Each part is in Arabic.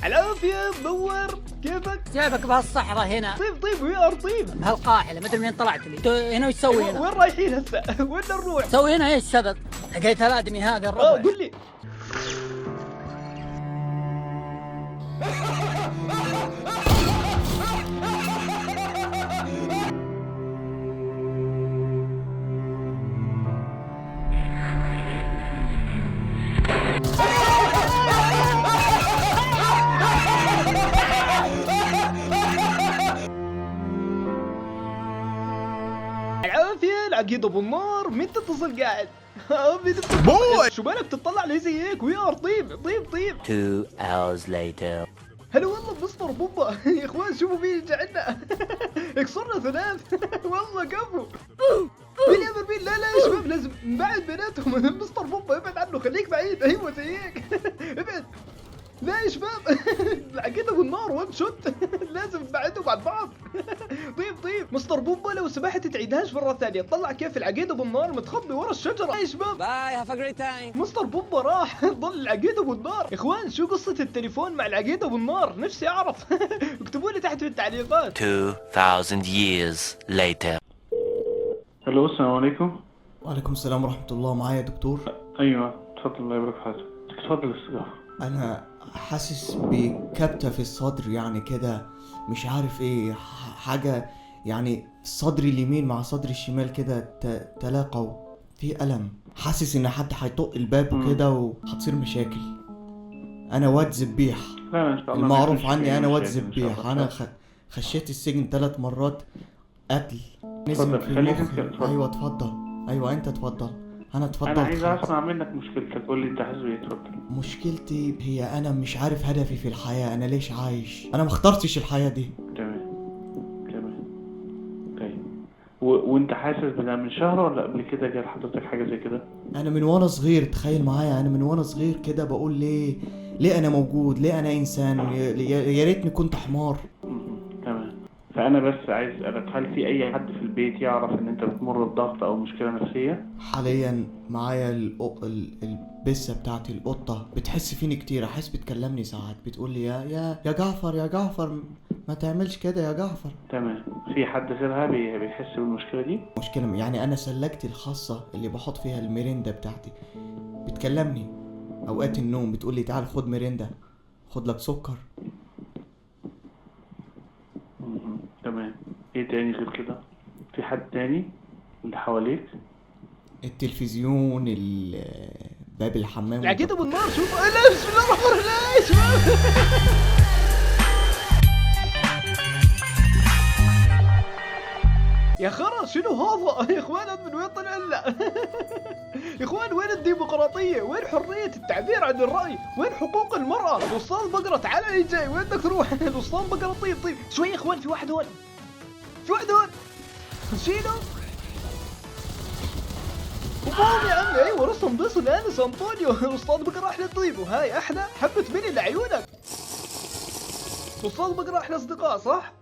العافية منور، كيفك؟ جايبك بهالصحراء هنا. طيب ويا طيب بهالقاحلة مدري منين طلعت لي. هنا وش تسوي هنا؟ وين رايحين هسه؟ وين نروح؟ تسوي هنا ايش السبب؟ لقيت الادمي هذا الربع. قول لي. العافية، العقيد ابو النار، مين تتصل قاعد؟ مين تتصل؟ شو بالك تطلع لي زي هيك ويا طيب 2 hours later. هلا والله مستر بوبا. يا اخوان شوفوا مين جعلنا. يكسرنا ثلاث. والله كفو. مين يامر مين؟ لا يا شباب لازم نبعد بيناتهم. مستر بوبا ابعد عنه، خليك بعيد. ايوه زي هيك. ابعد. لا يا شباب. العقيدة بالنار وان شوت. لازم نبعدهم عن بعض. طيب مستر بوبا لو سمحت تعيدهاش مرة ثانية. طلع كيف العقيدة بالنار متخبي ورا الشجرة. يا شباب باي هاف ا جريت تايم. مستر بوبا راح. ضل العقيدة بالنار. اخوان شو قصة التليفون مع العقيدة بالنار؟ نفسي اعرف. اكتبوا لي تحت في التعليقات. 2000 years later. الو السلام عليكم. وعليكم السلام ورحمة الله. معايا دكتور؟ ايوه تفضل الله يبارك في حياتك. تفضل السيجاره. أنا حاسس بكبتة في الصدر يعني كده، مش عارف ايه حاجة يعني صدري اليمين مع صدري الشمال كده تلاقوا في ألم. حاسس إن حد هيطق الباب وكده وهتصير مشاكل. أنا واد ذبيح، لا ان شاء الله المعروف عني أنا واد ذبيح. أنا خشيت السجن 3 مرات قتل. نزل في مخي. أيوة اتفضل. أيوة أنت اتفضل. أنا اتفضل. انا عايز اسمع منك مشكلتك، قول لي انت حاسس بايه. اتفضل. مشكلتي هي أنا مش عارف هدفي في الحياة، أنا ليش عايش؟ أنا مخترتش الحياة دي. تمام طيب وانت حاسس بده من شهر ولا قبل كده جه لحضرتك حاجه زي كده؟ أنا من وأنا صغير، تخيل معايا، أنا من وأنا صغير كده بقول ليه أنا موجود، ليه أنا إنسان، يا ريتني كنت حمار. تمام. فانا بس عايز اسالك، هل في اي حد في البيت يعرف ان انت بتمر بضغط او مشكله نفسيه؟ حاليا معايا البسة بتاعتي القطة بتحس فيني كتير، احس بتكلمني ساعات بتقول لي يا جعفر ما تعملش كده يا جعفر. تمام. في حد غيرها بيحس بالمشكله دي؟ مشكلة يعني انا سلكتي الخاصة اللي بحط فيها الميريندا بتاعتي بتكلمني اوقات النوم، بتقول لي تعال خد ميريندا، خد لك سكر. تمام. ايه تاني غير كده؟ في حد تاني اللي حواليك؟ التلفزيون، باب الحمام. العقيدة بالنار. شوف لا بسم الله الرحمن الرحيم. لا يا شباب. يا خرا شنو هذا؟ يا اخوان من وين طلع لنا؟ يا اخوان وين الديمقراطية؟ وين حرية التعبير عن الرأي؟ وين حقوق المرأة؟ الأستاذ بقرة تعال لي جاي، وين بدك تروح؟ الأستاذ بقرة طيب شوي يا اخوان. في واحد هون شيله. وبوم يا عمي. ايوه رسم بص الانس انطونيو. الأستاذ بقرة احلى طيب، وهاي احلى حبة مني لعيونك. الأستاذ بقرة احلى اصدقاء صح؟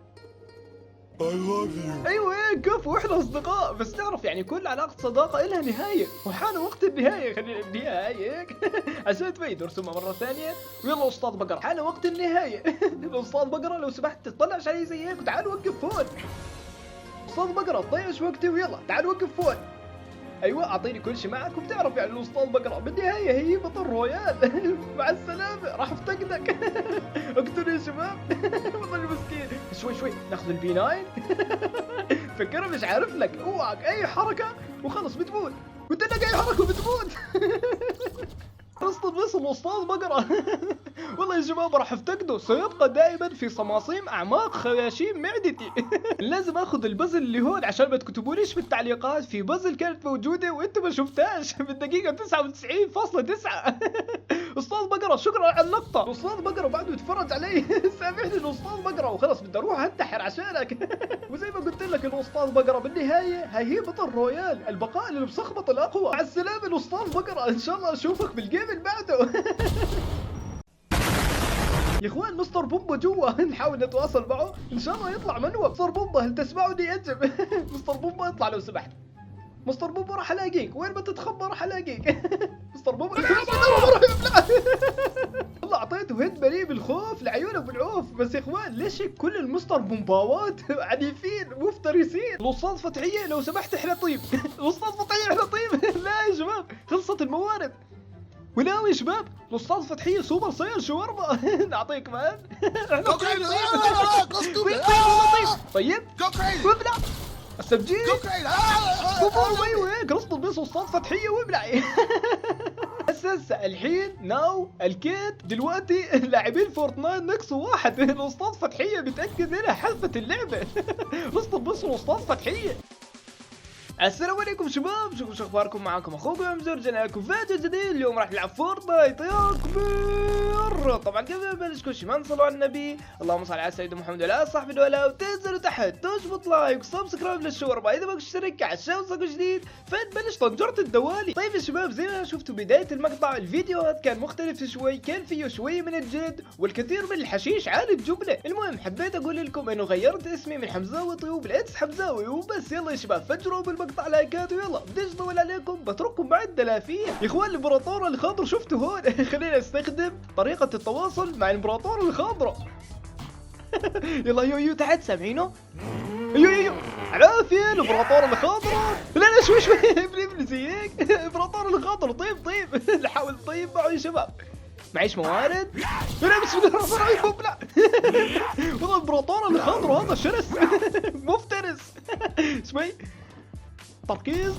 ايوه كفو احنا اصدقاء، بس تعرف يعني كل علاقة صداقة لها نهاية، وحان وقت النهاية. خلينا النهاية هيك عشان تفيد. ارسمها مرة ثانية ويلا استاذ بقرة حان وقت النهاية. الاستاذ بقرة لو سمحت تطلع شيء زي هيك وتعال وقف فون. استاذ بقرة طيش وقتي ويلا تعال وقف فون. ايوه اعطيني كل شيء معك، وبتعرف يعني الاستاذ بقرة بالنهاية هي بطل رويال. مع السلامة راح افتقدك. اقتلوا يا شباب. والله المسكين. شوي ناخذ البي 9. فكره مش عارف لك، اوعك اي حركة وخلص بتموت. قلت لك اي حركة بتموت. بس الاستاذ بقرة. والله يا شباب راح افتقده، سيبقى دائما في صماصيم اعماق خياشيم معدتي. لازم اخذ البازل اللي هون عشان ما تكتبوليش في التعليقات في بازل كانت موجودة وانت ما شفتهاش بالدقيقة 99.9. استاذ بقرة شكرا على اللقطة. الاستاذ بقرة بعده يتفرج علي. سامحني الاستاذ بقرة، وخلص بدي اروح انتحر عشانك. وزي ما قلت لك الاستاذ بقرة بالنهاية هي بطل رويال، البقاء للمسخبط الاقوى. مع السلامة الاستاذ بقرة، ان شاء الله اشوفك بالجيم اللي بعده. يا اخوان مستر بومبا جوا. نحاول نتواصل معه ان شاء الله يطلع منوب. مستر بومبا هل تسمعني؟ يجب. مستر بومبا اطلع لو سمحت. مستر بوبو راح الاقيك، وين ما تتخبى راح الاقيك. مستر بوبو والله اعطيته هيد مليء بالخوف لعيونه بالعوف. بس يا اخوان ليش كل المستر بومباوات عنيفين مفترسين؟ الاستاذ فتحيه لو سمحت احنا طيب. الاستاذ فتحيه احنا طيب. لا يا شباب خلصت الموارد. وناوي يا شباب الاستاذ فتحيه سوبر سير شاورما. نعطيك مان. احنا طيب وابلع السبجين ايوه هيك رصد البيص استاذ فتحيه وابلع. هسه الحين ناو الكيت دلوقتي لاعبين فورتنايت نقصوا واحد. الاستاذ فتحيه بتاكد لنا حذفه اللعبه. رصد البيص الاستاذ فتحيه. السلام عليكم شباب، شو اخباركم؟ معاكم اخوكم امزور، جينا لكم فيديو جديد. اليوم راح نلعب فورتنايت يا كبير. طبعا قبل ما نبلش كل شيء ما نصلوا على النبي، اللهم صل على سيدنا محمد وعلى اله صحبه ولا، وتنزلوا تحت تضغط لايك وسبسكرايب للشوربه اذا ما مشترك على الشاشه جديد فتبلش طنجره الدوالي. طيب يا شباب زي ما شفتوا بدايه المقطع الفيديوهات كان مختلف شوي، كان فيه شوي من الجد والكثير من الحشيش عالي الجمله. المهم حبيت اقول لكم انه غيرت اسمي من حمزاوي طيوب لإتس حمزاوي وبس. يلا يا شباب فجروا بالمقطع لايكات ويلا بديش اطول عليكم، بترككم مع الدلافين يا اخوان. الامبراطور الخضر شفتوا هون. خلينا نستخدم طريقه التواصل مع الامبراطور الخضر. يلا يو تحت سامعينه؟ يو عافيه الامبراطور الخضر. لا شوي ابني زي هيك. الامبراطور الخضر طيب نحاول نطيب معه يا شباب. معيش موارد؟ لا بسم الله الرحمن الرحيم. لا والله الامبراطور الخضر هذا شرس. مفترس. شوي تركيز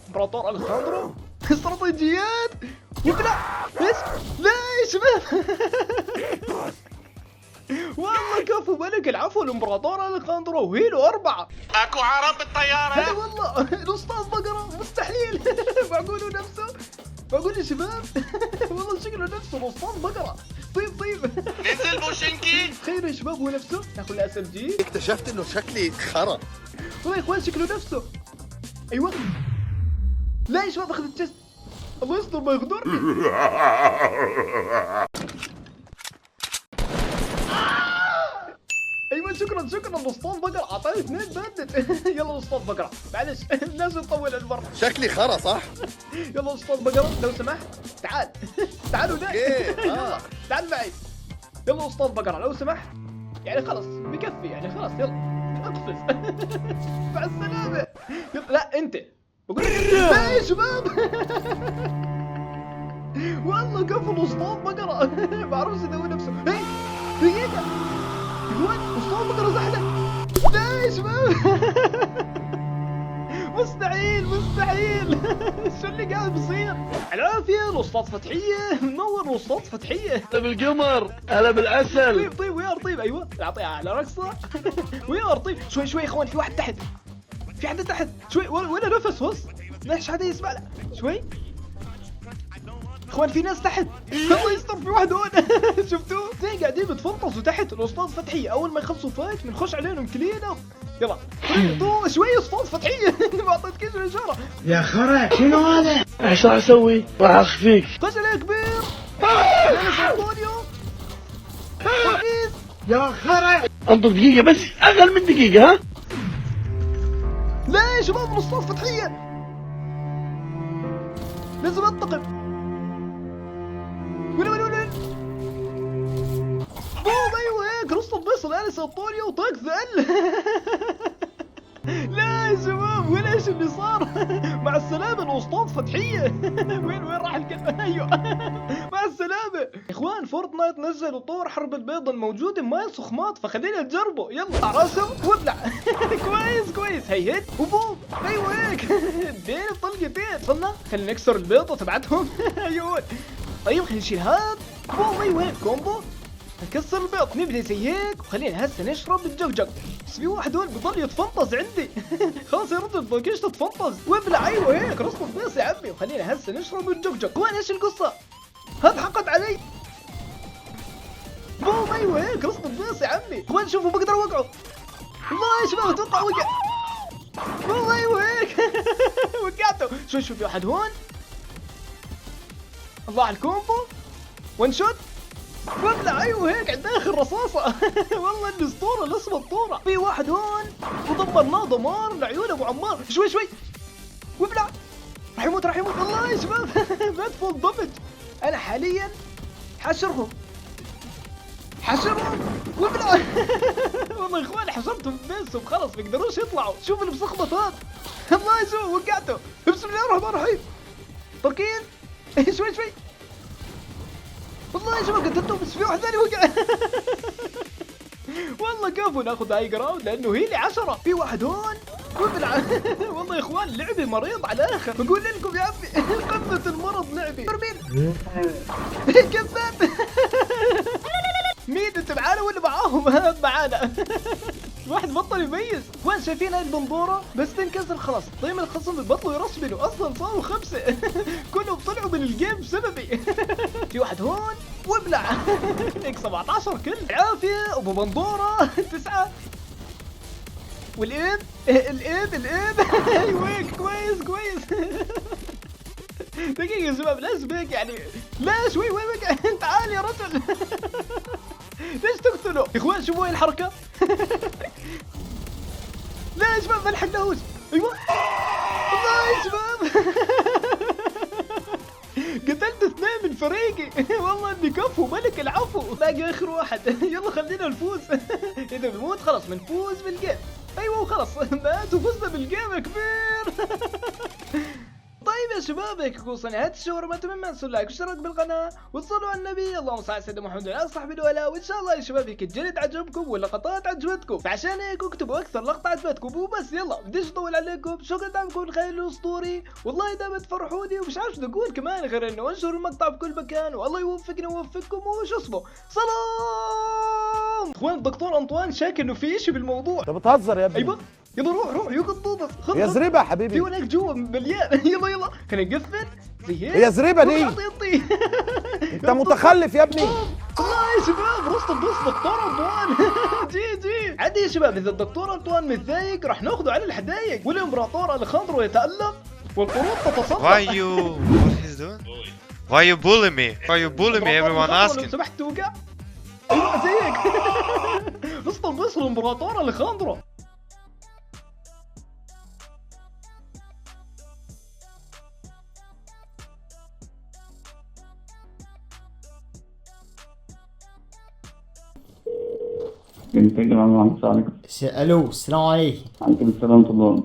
امبراطور الخضر استراتيجيات وبلا ايش؟ لا يا شباب. والله كفو ملك العفو الامبراطور الخضر وهيلو 4. اكو عرب بالطياره. هذا والله الاستاذ بقره مستحيل. معقول نفسه؟ معقول يا شباب؟ والله شكله نفسه الاستاذ بقره. طيب نزل بوشنكي. خير يا شباب هو نفسه. ناخذ الاس ام جي. اكتشفت انه شكلي خرا. والله يا اخوان شكله نفسه. ايوه لا يا شباب اخذ الجست. الله يستر ما يغدرني. ايوه شكرا الاستاذ بقره اعطاني 2 باندت. يلا الاستاذ بقره معلش الناس تطول المره. شكلي خرا صح؟ يلا الاستاذ بقره لو سمحت تعالوا هنا. يلا تعال معي. يلا استاذ بقره لو سمحت. يعني خلص بكفي يعني خلاص يلا اقفز. مع السلامه. يلا لا انت بقول لك لا يا شباب. والله كفو الاستاذ بقره. ما بعرفش يدور نفسه. هي دقيقه وين استاذ بقره زحلق. لا يا شباب. مستحيل. شو اللي قاعد بيصير؟ العافيه الاستاذ فتحيه. منور الاستاذ فتحيه. طيب القمر هلا بالعسل. طيب ويار طيب ايوه اعطيها على رقصه. ويار طيب شوي يا اخوان في واحد تحت. في حد تحت شوي ولا نفس وص. ليش حدا يسمع له شوي اخوان في ناس تحت. الله يستر في واحد هون. شفتوه؟ اثنين قاعدين بتفنطزوا تحت. الاستاذ فتحيه اول ما يخلصوا فايت بنخش عليهم كلين اب. يلا شوي استاذ فتحيه. ما اعطيتكش الاشاره يا خرا. شنو هذا؟ ايش راح اسوي؟ راح اخفيك. خش عليه كبير. يا انطونيو يا خرا انطر دقيقة بس، اقل من دقيقة. ها؟ لا يا شباب الاستاذ فتحيه لازم انتقم. وين بوم ايوه هيك رص البيصل انس انطونيو وطاق ذل. لا يا شباب وين ايش اللي صار؟ مع السلامه الاستاذ فتحيه. وين راح الكلمه؟ ايوه مع السلامه يا اخوان. فورتنايت نزلوا طور حرب البيض الموجود بمايل صخمات فخلينا نجربه. يلا راسم وابلع. كويس هي هيك وبوم ايوه هيك. اديني طلقتين. صرنا خلينا نكسر البيضه تبعتهم. ايوه طيب خلينا نشيل هذا. بوم ايوه هيك كومبو نكسر البيض. نبدا زي هيك وخلينا هسه نشرب الجوجق. بس في واحد هون بضل يتفنطز عندي. خلاص يا رجل بقيش تتفنطز وابلع. ايوه هيك رص البيض يا عمي وخلينا هسه نشرب الجوجق. وين ايش القصه؟ هذا حقد علي. بوم ايوه هيك رص البيض يا عمي. وين شوفوا بقدر اوقعه. الله يا شباب اتوقع وقع. بوم ايوه هيك. وقعته. شوف في واحد هون. الله على الكومبو. وان شوت وابلع. ايوه هيك عند اخر رصاصه. والله الاسطوره الاسطوره. في واحد هون ودمرناه دمار لعيون ابو عمار. شوي راح يموت راح يموت. الله يا شباب مات فول دمج. انا حاليا حشرهم وبلا والله يا اخوان حشرتهم في بيسهم خلاص ما يقدروش يطلعوا. شوف المسخبط هذا. الله يا شباب وقعته. بسم الله الرحمن الرحيم. تركيز شوي. والله يا شباب قتلته بس في واحد ثاني وقع. والله كفو ناخذ هاي جراوند لانه هي لي 10. في واحد هون وبلع. والله يا اخوان لعبي مريض على الاخر. بقول لكم يا عمي قمة المرض لعبي. كذاب. مين انت معانا ولا معاهم؟ معانا. الواحد بطل يميز. وين شايفين هاي البندوره بس تنكسر خلاص طيب الخصم بطلوا يرسبنوا اصلا صاروا 5. كلهم طلعوا من الجيم بسببي. في واحد هون وابلع. هيك 17 كل عافيه ابو بندوره 9. والإيب ايوه هيك كويس. دقيقة يا شباب ليش بيك يعني؟ لا شوي وين بك؟ تعال يا رجل. ليش تقتله؟ يا اخوان شوفوا هاي الحركة. لا يا شباب ما لحقناهوش. ايوه الله يا شباب. قتلت 2 من فريقي. والله اني كفو ملك العفو. باقي اخر واحد. يلا خلينا نفوز. اذا بنموت خلاص بنفوز بالجيم. ايوه وخلاص مات وفزنا بالجيم يا كبير. طيب يا شباب هيك يكون نهاية الشهر. ما تنسوا اللايك والاشتراك بالقناة وتصلوا على النبي. اللهم صل على سيدنا محمد وعلى صحبه الولاء. وان شاء الله يا شباب هيك الجلد عجبكم واللقطات عجبتكم فعشان هيك اكتبوا اكثر لقطة عجبتكم وبس. يلا بديش اطول عليكم. شكرا دعمكم الخير الاسطوري. والله دائما تفرحوني ومش عارف شو اقول كمان غير انه انشروا المقطع بكل مكان. والله يوفقنا ويوفقكم وشو اسمه. سلام. اخوان الدكتور انطوان شاك انه في اشي بالموضوع. انت بتهزر يا ابني. ايوه يلا روح يوقف ضوضك. يا زريبه يا حبيبي. في هناك جوا مليان. يلا خلينا نقفل زي هيك. هي زريبه دي. يطي. انت متخلف يا ابني. الله يا شباب رصد دكتور انطوان. جي عادي يا شباب. اذا الدكتور انطوان متضايق راح ناخذه على الحدايق والامبراطور الخضر يتألق والقرود تتصدق. What he's doing? Why you bully me? Everyone لو asking. سمحت توقع. ايوه زيك. رصد البصر الامبراطور الخضر. السلام عليكم. الو السلام عليكم. عليكم السلام ورحمة الله.